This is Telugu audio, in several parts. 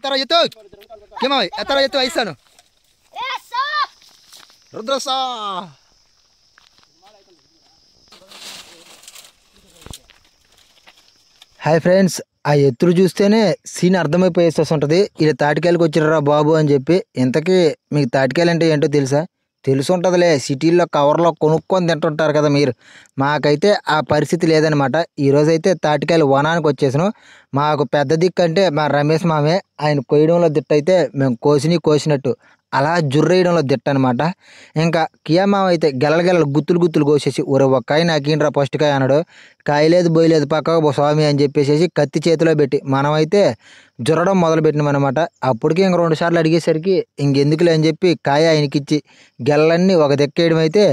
ఎత్తరా ఎత్తు కేమో ఎత్తరా ఎత్తు ఇస్తాను రుద్రసా హాయ్ ఫ్రెండ్స్, ఆ ఎత్తులు చూస్తేనే సీన్ అర్థమైపోయేస్తుంటుంది. ఇలా తాటికాయలకు వచ్చిర్రా బాబు అని చెప్పి. ఇంతకీ మీకు తాటికాయలు అంటే ఏంటో తెలుసా? తెలుసుంటుందిలే, సిటీల్లో కవర్లో కొనుక్కొని తింటుంటారు కదా మీరు. మాకైతే ఆ పరిస్థితి లేదనమాట. ఈరోజైతే తాటికాయలు వనానికి వచ్చేసాను. మాకు పెద్ద దిక్కు అంటే మా రమేష్ మామే. ఆయన కొయ్యడంలో దిట్టయితే మేము కోసినట్టు అలా జుర్రేయడంలో దిట్టనమాట. ఇంకా కియా మామ అయితే గెలలు గుత్తులు కోసేసి ఒరే ఒక్కాయ నాకేంట్రా ఫస్ట్ కాయ అన్నాడు. కాయలేదు బోయలేదు పక్కకు స్వామి అని చెప్పేసి కత్తి చేతిలో పెట్టి మనమైతే జురడం మొదలు పెట్టినామన్నమాట. అప్పటికి ఇంక 2 సార్లు అడిగేసరికి ఇంకెందుకులే అని చెప్పి కాయ ఆయనకిచ్చి గెల్లన్నీ ఒక దెక్కేయడం అయితే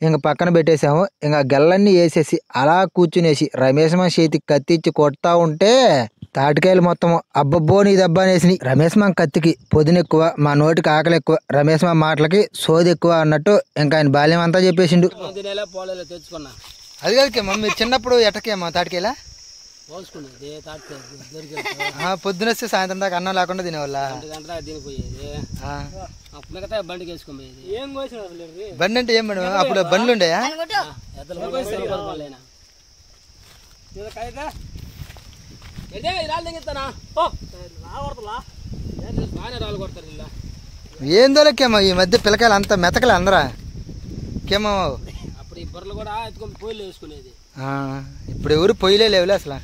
ఇంక పక్కన పెట్టేసాము. ఇంకా గెల్లన్నీ వేసేసి అలా కూర్చునేసి రమేష్ మా చేతికి కత్తి ఇచ్చి కొడతా ఉంటే తాటికాయలు మొత్తం అబ్బబ్బో నీ దబ్బా అనేసి. రమేష్ మా కత్తికి పొదును ఎక్కువ, మా నోటికి ఆకలి ఎక్కువ, రమేష్ మా మాటలకి సోది ఎక్కువ అన్నట్టు ఇంకా ఆయన బాల్యం అంతా చెప్పేసిండు. అది కాదు మీరు చిన్నప్పుడు ఎట్టకేమో తాటికాయలా పొద్దున వస్తే సాయంత్రం దాకా అన్నం లేకుండా తినేవాళ్ళ. బండి అంటే ఏం మేడం అప్పుడు బండ్లు ఉండేయా? ఏందో లెక్కేమో ఈ మధ్య పిల్లకాయలు అంతా మెతకలే అందరా కేమో. ఇప్పుడు ఎవరు పొయ్యిలే లేవులే అసలు.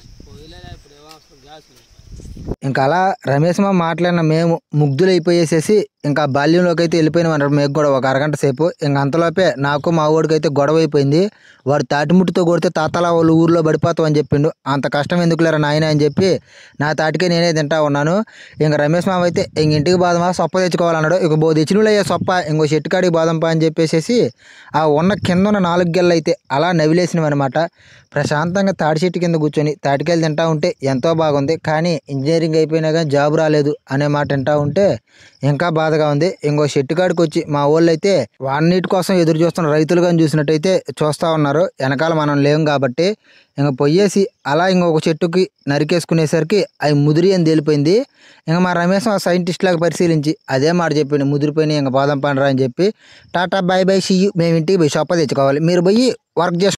ఇంకా అలా రమేష్ మా మాట్లాడిన మేము ముగ్ధులైపోయేసేసి ఇంకా బాల్యంలోకి అయితే వెళ్ళిపోయినాం అన్నారు. మేము కూడా ఒక అరగంట సేపు. ఇంక అంతలోపే నాకు మా ఊడికి అయితే గొడవ అయిపోయింది. వాడు తాటిముట్టితో కొడితే తాతలా వాళ్ళు ఊర్లో పడిపోతాం అని చెప్పిండు. అంత కష్టం ఎందుకులేరా నాయన అని చెప్పి నా తాటికే నేనే తింటా ఉన్నాను. ఇంకా రమేష్ మామ అయితే ఇంక ఇంటికి బాదమా సొప్ప తెచ్చుకోవాలన్నాడు. ఇక తెచ్చినలయ్యే సొప్ప ఇంకో చెట్టు కాడికి బాదంపా అని చెప్పేసి ఆ ఉన్న కింద ఉన్న 4 గెళ్ళు అయితే అలా నవిలేసినవి అనమాట. ప్రశాంతంగా తాటి చెట్టు కింద కూర్చొని తాటికాయలు తింటా ఉంటే ఎంతో బాగుంది. కానీ ఇంజనీరింగ్ అయిపోయినా కానీ జాబ్ రాలేదు అనే మాట వింటా ఉంటే ఇంకా బాధగా ఉంది. ఇంకో చెట్టు కాడికి వచ్చి మా వాళ్ళు అయితే వాన్నీటి కోసం ఎదురు చూస్తున్న రైతులు కానీ చూసినట్టయితే చూస్తూ ఉన్నారు. వెనకాల మనం లేం కాబట్టి ఇంక పొయ్యేసి అలా ఇంకొక చెట్టుకి నరికేసుకునేసరికి అవి ముదిరి అని తేలిపోయింది. ఇంకా మా రమేష్ ఆ సైంటిస్ట్ లాగా పరిశీలించి అదే మాట చెప్పింది, ముదిరిపోయినాయి ఇంకా బాదం పండురా అని చెప్పి tata bye bye see you. మేము ఇంటికి పోయి షాప్ తెచ్చుకోవాలి, మీరు పోయి వర్క్ చేసుకో.